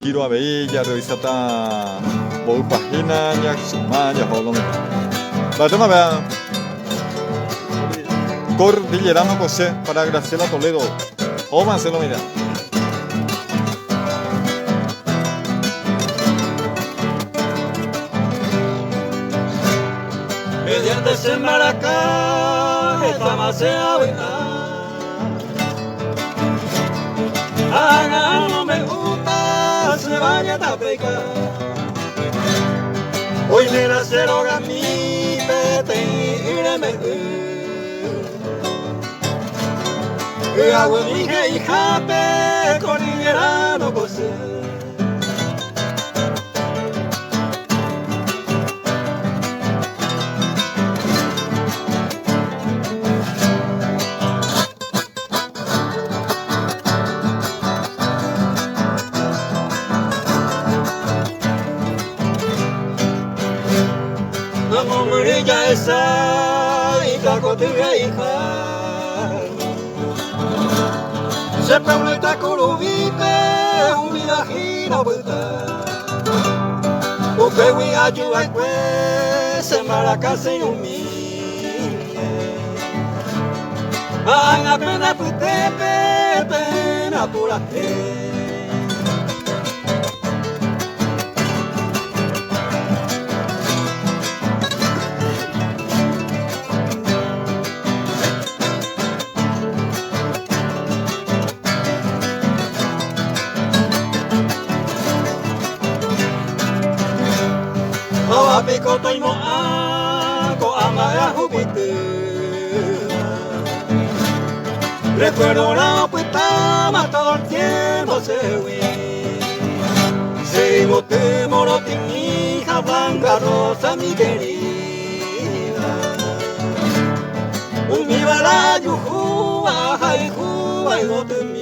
Kiro Abella, revisata Bob Pagina, Yak Sumaya, Holon. La tema vea. Cordillerano José para Graciela Toledo. Ómanselo, mira. Mediante ese maracá, esta macea buena. Haga no me gusta, se vaya a tapeca. Hoy me la cero gamí, pete y me agua mi hija, pe, cordillerano José. Vamos murilla esa y cacotiga hija. Se peuneta curubite, un vidajina vuelta. Upe wi ayuda pues, se maracase y un mi. Van a pena putepe, pena purate. Pico toimo ko amaya jubite. Recuerdo la puesta todo el tiempo se huí. Se mote morotín hija blanca rosa mi querida. Un mi balayo juba y juba y bote mi.